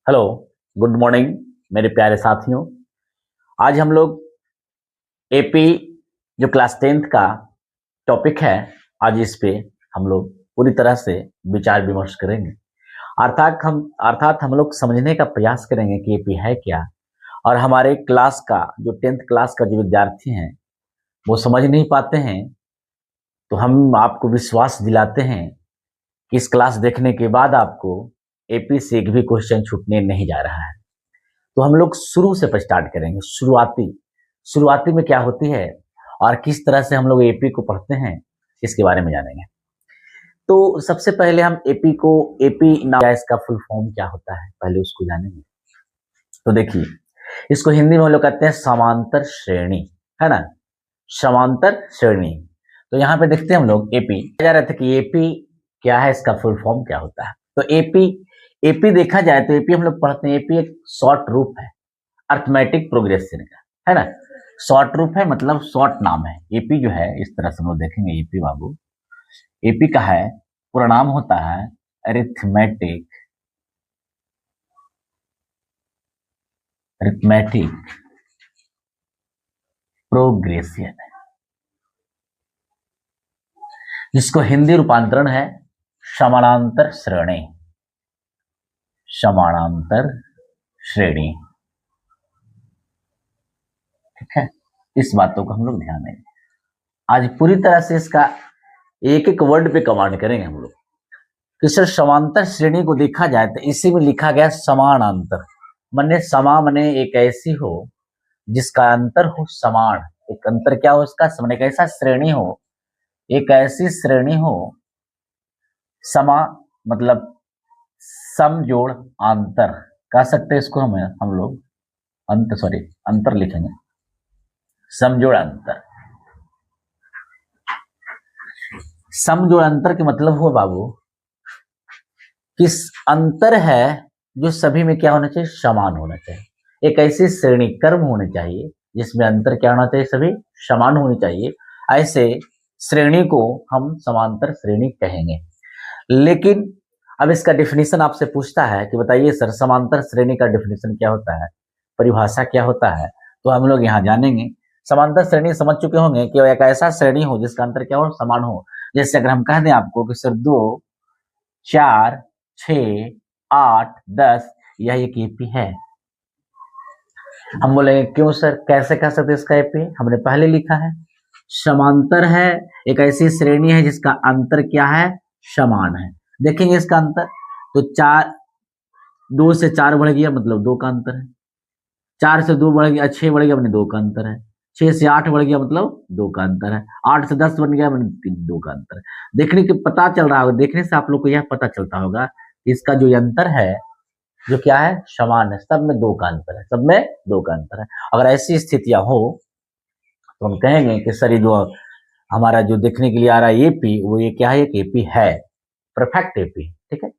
Hello, good morning मेरे प्यारे साथियों। आज हम लोग एपी जो क्लास 10th का टॉपिक है, आज इस पे हम लोग पूरी तरह से विचार विमर्श करेंगे। अर्थात हम लोग समझने का प्रयास करेंगे कि एपी है क्या, और हमारे क्लास का जो 10th क्लास का जो विद्यार्थी हैं वो समझ नहीं पाते हैं। तो हम आपको विश्वास दिलाते हैं कि इस क्लास देखने के बाद आपको एपी से एक भी क्वेश्चन छूटने नहीं जा रहा है। तो हम लोग शुरू से स्टार्ट करेंगे। शुरुआती में क्या होती है और किस तरह से हम लोग एपी को पढ़ते हैं, इसके बारे में जानेंगे। तो सबसे पहले हम एपी नाम या इसका फुल फॉर्म क्या होता है, पहले उसको जानेंगे। तो देखिए, इसको हिंदी में हम लोग कहते हैं समांतर श्रेणी, है ना, समांतर श्रेणी। तो यहाँ पे देखते हैं हम लोग एपी जा रहे थे कि एपी क्या है, इसका फुल फॉर्म क्या होता है। तो एपी देखा जाए तो एपी हम लोग पढ़ते हैं, एपी एक शॉर्ट रूप है अर्थमेटिक प्रोग्रेशन का, है ना। शॉर्ट रूप है मतलब शॉर्ट नाम है। एपी जो है इस तरह से हम लोग देखेंगे, एपी बाबू, एपी का है पूरा नाम होता है अरिथमेटिक अरिथमेटिक प्रोग्रेशन, जिसको हिंदी रूपांतरण है समानांतर श्रेणी, समानांतर श्रेणी। ठीक है, इस बातों को हम लोग ध्यान देंगे। आज पूरी तरह से इसका एक एक वर्ड पे कमांड करेंगे हम लोग कि सर समांतर श्रेणी को देखा जाए तो इसी में लिखा गया समानांतर, मने समा मने एक ऐसी हो जिसका अंतर हो समान। एक अंतर क्या हो इसका, एक ऐसा श्रेणी हो, एक ऐसी श्रेणी हो, समा मतलब समजोड़ अंतर कह सकते हैं इसको हम लोग अंतर लिखेंगे, समजोड़ अंतर। समजोड़ अंतर के मतलब हुआ बाबू किस अंतर है जो सभी में क्या होना चाहिए, समान होना चाहिए। एक ऐसी श्रेणी कर्म होनी चाहिए जिसमें अंतर क्या होना चाहिए, सभी समान होनी चाहिए। ऐसे श्रेणी को हम समांतर श्रेणी कहेंगे। लेकिन अब इसका डिफिनीशन आपसे पूछता है कि बताइए सर समांतर श्रेणी का डिफिनीशन क्या होता है, परिभाषा क्या होता है। तो हम लोग यहाँ जानेंगे। समांतर श्रेणी समझ चुके होंगे कि एक ऐसा श्रेणी हो जिसका अंतर क्या हो, समान हो। जैसे अगर हम कह दें आपको कि सर 2 4 6 8 10 यह एक एपी है, हम बोलेंगे क्यों सर, कैसे कह सकते इसका एपी, हमने पहले लिखा है समांतर है, एक ऐसी श्रेणी है जिसका अंतर क्या है, समान है। देखेंगे इसका अंतर, तो 2 से 4 बढ़ गया मतलब 2 का अंतर है, 4 से 2 बढ़ गया 6 बढ़ गया मतलब 2 का अंतर है, 6 से 8 बढ़ गया मतलब 2 का अंतर है, 8 से 10 बन गया मतलब 2 का अंतर है। देखने के पता चल रहा होगा, देखने से आप लोग को यह पता चलता होगा इसका जो अंतर है जो क्या है, समान है, सब में 2 का अंतर है, सब में 2 का अंतर है। अगर ऐसी स्थितियां हो तो हम कहेंगे कि सर ये जो हमारा जो देखने के लिए आ रहा है एपी, वो ये क्या है, एक एपी है, परफेक्ट एपी। ठीक है,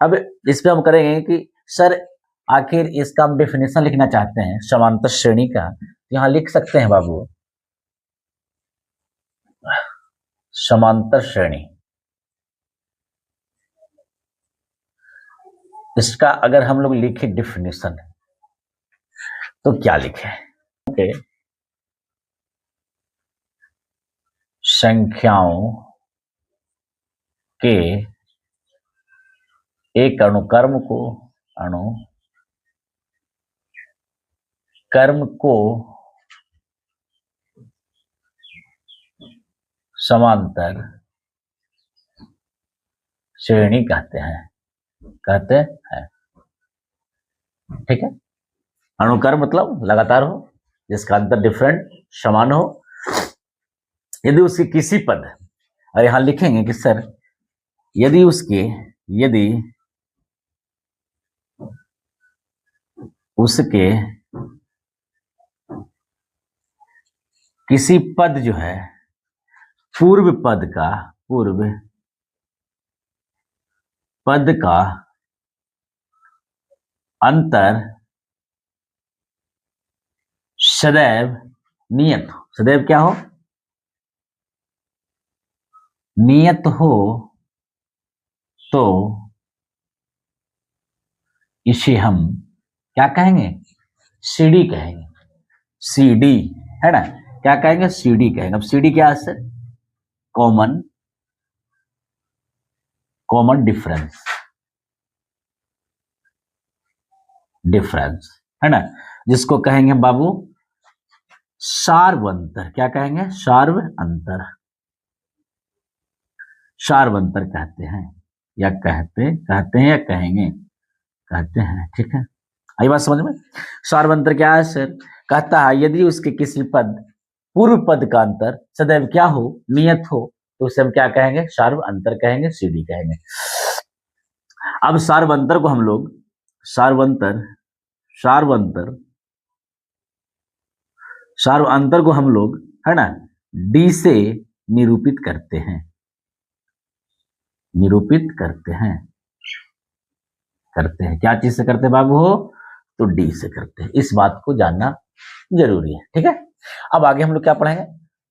अब इस पे हम करेंगे कि सर आखिर इसका हम डेफिनेशन लिखना चाहते हैं समांतर श्रेणी का, तो यहां लिख सकते हैं बाबू समांतर श्रेणी। इसका अगर हम लोग लिखे डिफिनेशन तो क्या लिखे, ओके, संख्याओं के एक अनुकर्म को समांतर श्रेणी कहते हैं। ठीक है, अनुकर्म मतलब लगातार हो, जिसका अंतर डिफरेंट समान हो, यदि उसके किसी पद, और यहां लिखेंगे कि सर यदि उसके किसी पद जो है पूर्व पद का अंतर सदैव नियत हो, सदैव क्या हो, नियत हो, तो इसे हम क्या कहेंगे, सीडी कहेंगे, सीडी है ना, क्या कहेंगे, सीडी कहेंगे। अब सीडी क्या है sir, common common difference, difference है ना, जिसको कहेंगे बाबू सार्व अंतर। क्या कहेंगे, सार्व अंतर, सार्व अंतर कहते हैं, या कहते हैं या कहेंगे, कहते हैं। ठीक है, आई बात समझ में। सार्व अंतर क्या है सर, कहता है यदि उसके किसी पद पूर्व पद का अंतर सदैव क्या हो, नियत हो, तो उसे हम क्या कहेंगे, सार्व अंतर कहेंगे, सीडी कहेंगे। अब सार्व अंतर को हम लोग सार्व अंतर को हम लोग है ना डी से निरूपित करते हैं, क्या चीज से करते हैं बाबू हो, तो डी से करते हैं। इस बात को जानना जरूरी है। ठीक है, अब आगे हम लोग क्या पढ़ेंगे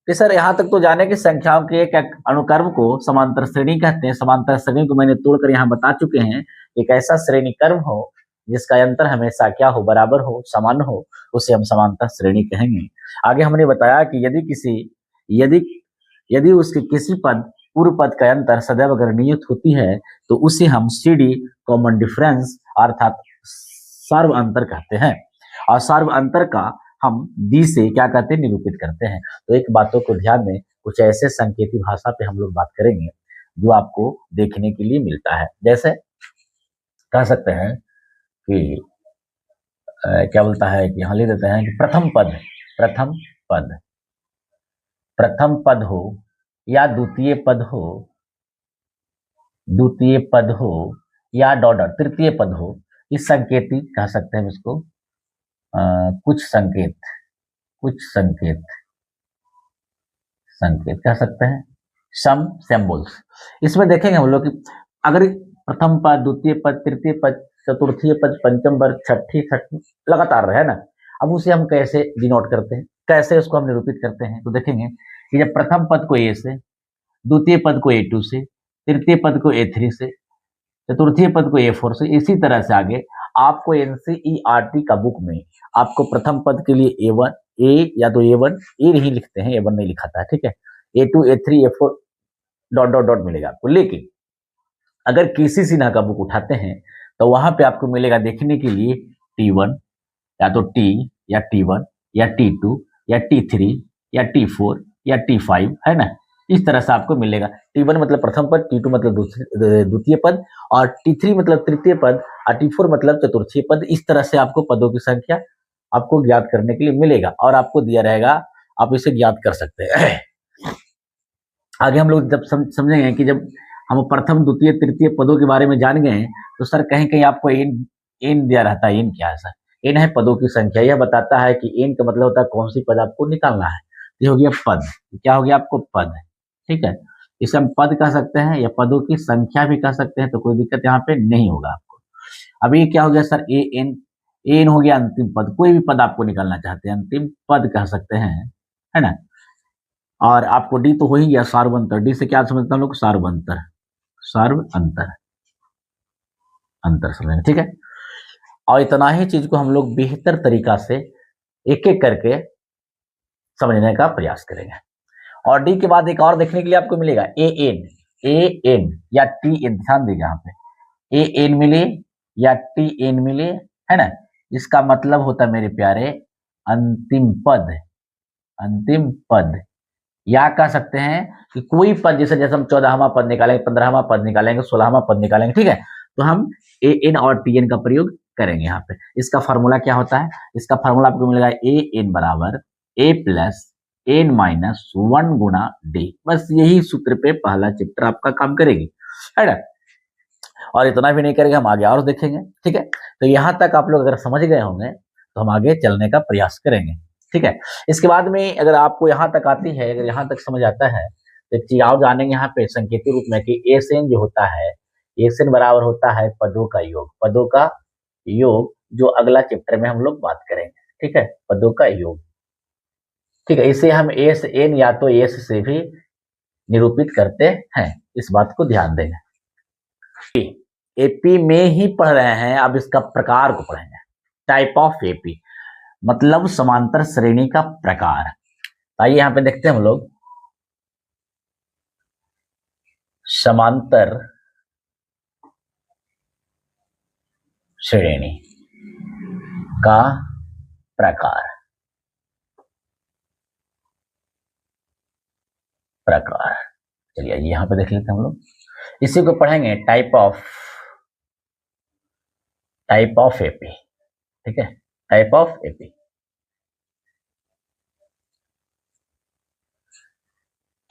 कि सर यहां तक तो जाने की संख्याओं के एक अनुक्रम को समांतर श्रेणी कहते हैं। समांतर श्रेणी को मैंने तोड़कर यहाँ बता चुके हैं, एक ऐसा श्रेणी क्रम हो जिसका अंतर हमेशा क्या हो, बराबर हो, समान हो, उसे हम समांतर श्रेणी कहेंगे। आगे हमने बताया कि यदि उसके किसी पद पूर्व पद का अंतर सदैव अगर नियत होती है तो उसे हम सीडी कॉमन डिफरेंस अर्थात सार्व अंतर कहते हैं, और सार्व अंतर का हम डी से क्या कहते हैं, निरूपित करते हैं। तो एक बातों को ध्यान में, कुछ ऐसे संकेती भाषा पे हम लोग बात करेंगे जो आपको देखने के लिए मिलता है। जैसे कह सकते हैं कि क्या बोलता है कि यहाँ ले देते हैं कि प्रथम पद हो या द्वितीय पद हो या डॉट तृतीय पद हो, इस संकेती कह सकते हैं इसको, कुछ संकेत कह सकते हैं, सम सिंबल्स। इसमें देखेंगे हम लोग कि अगर प्रथम पद, द्वितीय पद, तृतीय पद, चतुर्थीय पद, पंचम वर्ग, छठी लगातार है ना, अब उसे हम कैसे डिनोट करते हैं, कैसे उसको हम निरूपित करते हैं, तो देखेंगे कि जब प्रथम पद को ए से, द्वितीय पद को A2 से, तृतीय पद को A3 से, चतुर्थीय पद को A4 से, इसी तरह से आगे आपको NCERT का बुक में आपको प्रथम पद के लिए A1 A या तो A1 A नहीं लिखते हैं, A1 नहीं लिखा था, ठीक है, A2 A3 A4 dot dot dot मिलेगा आपको। लेकिन अगर केसी सिन्हा का बुक उठाते हैं तो वहां पे आपको मिलेगा देखने के लिए T1 या तो T या T1 या T2 या T3 या T4 या T5 है ना, इस तरह से आपको मिलेगा। T1 मतलब प्रथम पद, T2 मतलब द्वितीय पद, और T3 मतलब तृतीय पद, और T4 मतलब चतुर्थीय पद। इस तरह से आपको पदों की संख्या आपको ज्ञात करने के लिए मिलेगा और आपको दिया रहेगा, आप इसे ज्ञात कर सकते हैं। आगे हम लोग जब समझेंगे कि जब हम प्रथम द्वितीय तृतीय पदों के बारे में जान गए तो सर कहीं कहीं आपको एन दिया रहता है। एन क्या है सर, एन है पदों की संख्या, यह बताता है कि एन का मतलब होता है कौन सी पद आपको निकालना है। ये हो गया पद, क्या हो गया आपको पद, ठीक है, इसे हम पद कह सकते हैं या पदों की संख्या भी कह सकते हैं, तो कोई दिक्कत यहाँ पे नहीं होगा आपको। अब ये क्या हो गया सर, ए एन हो गया अंतिम पद, कोई भी पद आपको निकालना चाहते हैं अंतिम पद कह सकते हैं, है ना। और आपको डी तो हो ही गया सार्व अंतर, डी से क्या समझते हैं लोग, सार्व अंतर समझेंगे, ठीक है। और इतना ही चीज को हम लोग बेहतर तरीका से एक एक करके समझने का प्रयास करेंगे। और डी के बाद एक और देखने के लिए आपको मिलेगा ए एन या टी एन, ध्यान दीजिए यहाँ पे ए एन मिले या टी एन मिले, है ना, इसका मतलब होता है मेरे प्यारे अंतिम पद, या कह सकते हैं कि कोई पद, जैसे हम 14वां पद निकालेंगे, 15वां पद निकालेंगे, 16वां पद निकालेंगे, ठीक है, तो हम ए एन और टी एन का प्रयोग करेंगे यहाँ पे। इसका फॉर्मूला क्या होता है, इसका फॉर्मूला आपको मिलेगा ए एन बराबर ए प्लस एन माइनस 1 गुणा डी। बस यही सूत्र पे पहला चैप्टर आपका काम करेगी, है ना। और इतना भी नहीं करेंगे, हम आगे और देखेंगे, ठीक है। तो यहाँ तक आप लोग अगर समझ गए होंगे तो हम आगे चलने का प्रयास करेंगे, ठीक है। इसके बाद में अगर आपको यहाँ तक आती है, अगर यहाँ तक समझ आता है तो एक चीज और जानेंगे यहाँ पे संकेती रूप में कि एसएन जो होता है, एसएन बराबर होता है पदों का योग, जो अगला चैप्टर में हम लोग बात करेंगे, ठीक है, पदों का योग, ठीक है। इसे हम एस एन या तो एस से भी निरूपित करते हैं, इस बात को ध्यान देंगे। एपी में ही पढ़ रहे हैं, अब इसका प्रकार को पढ़ेंगे। टाइप ऑफ एपी मतलब समांतर श्रेणी का प्रकार। आइए यहां पे देखते हैं हम लोग समांतर श्रेणी का प्रकार। चलिए यहां पे देख लेते हैं हम लोग, इसी को पढ़ेंगे टाइप ऑफ एपी। ठीक है, टाइप ऑफ एपी।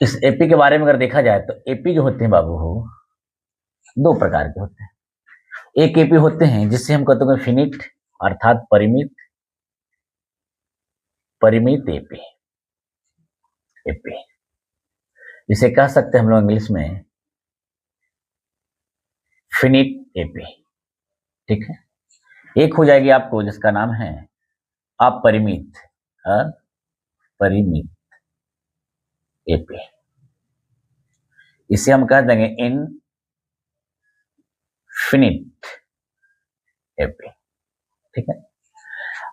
इस एपी के बारे में अगर देखा जाए तो एपी जो होते हैं बाबू हो दो प्रकार के होते हैं। एक एपी होते हैं जिससे हम कहते हैं फिनिट अर्थात परिमित एपी जिसे कह सकते हैं हम लोग इंग्लिश में फिनिट एपी। ठीक है, एक हो जाएगी आपको जिसका नाम है अपरिमित एपी, इसे हम कह देंगे इनफिनिट एपी। ठीक है,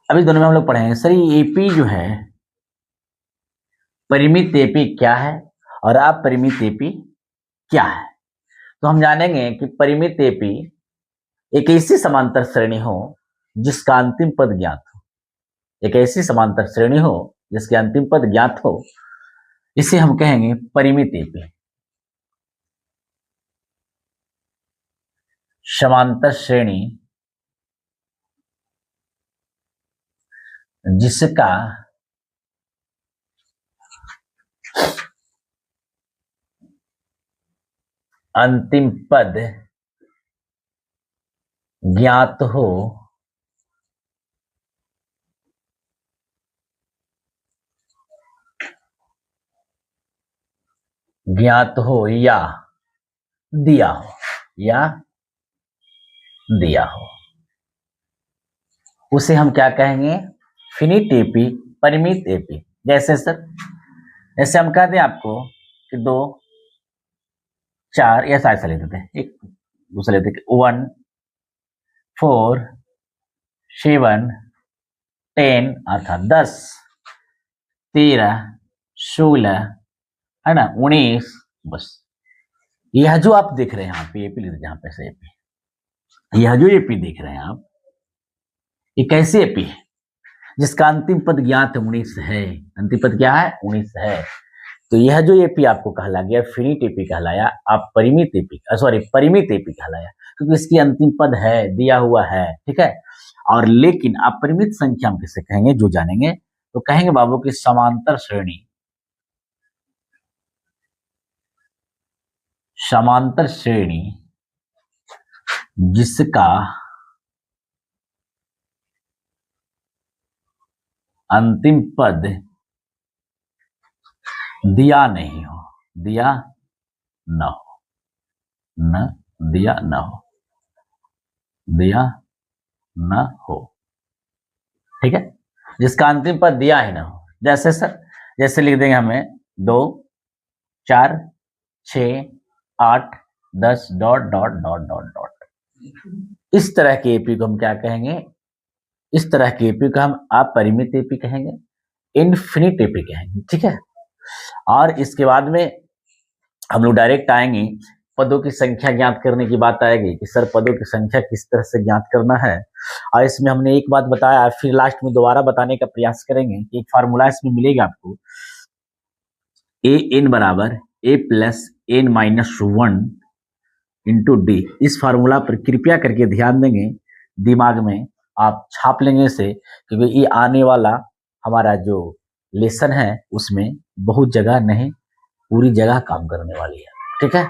अभी दोनों में हम लोग पढ़ेंगे सर ये एपी जो है परिमित एपी क्या है और अपरिमित एपी क्या है। तो हम जानेंगे कि परिमित एपी एक ऐसी समांतर श्रेणी हो जिसका अंतिम पद ज्ञात हो। एक ऐसी समांतर श्रेणी हो जिसके अंतिम पद ज्ञात हो, इसे हम कहेंगे परिमित एपी। समांतर श्रेणी जिसका अंतिम पद ज्ञात हो या दिया हो उसे हम क्या कहेंगे फिनिट एपी, परिमित एपी। जैसे सर जैसे हम कहते हैं आपको कि 2 4 ऐसा ऐसा लेते थे, एक दूसरा लेते 1 4 7 10 अर्थात 10 13 16 है ना 19। बस यह जो आप देख रहे हैं यहाँ पे एपी लिखते हैं, पे से एपी, यह जो एपी देख रहे हैं आप ये कैसे एपी है जिसका अंतिम पद ज्ञात 19 है। अंतिम पद क्या है 19 है। तो यह जो एपी आपको कहला गया फिनिट एपी कहलाया, आप परिमित एपी परिमित एपी कहलाया क्योंकि इसकी अंतिम पद है दिया हुआ है। ठीक है, और लेकिन आप परिमित संख्या हम किसे कहेंगे जो जानेंगे तो कहेंगे बाबू की समांतर श्रेणी जिसका अंतिम पद दिया नहीं हो, दिया न हो। ठीक है, जिसका अंतिम पद दिया ही ना हो। जैसे सर जैसे लिख देंगे हमें 2 4 6 8 10 ... इस तरह के एपी को हम क्या कहेंगे, इस तरह के एपी को हम अपरिमित एपी कहेंगे, इनफिनिट एपी कहेंगे। ठीक है, और इसके बाद में हम लोग डायरेक्ट आएंगे पदों की संख्या ज्ञात करने की बात आएगी कि सर पदों की संख्या किस तरह से ज्ञात करना है। और इसमें हमने एक बात बताया, फिर लास्ट में दोबारा बताने का प्रयास करेंगे कि एक फार्मूला इसमें मिलेगा आपको an बराबर a plus n minus 1 into D. इस फार्मूला पर कृपया करके ध्यान देंगे, दिमाग में आप छाप लेंगे इसे क्योंकि ये आने वाला हमारा जो लेसन है उसमें बहुत जगह नहीं पूरी जगह काम करने वाली है। ठीक है।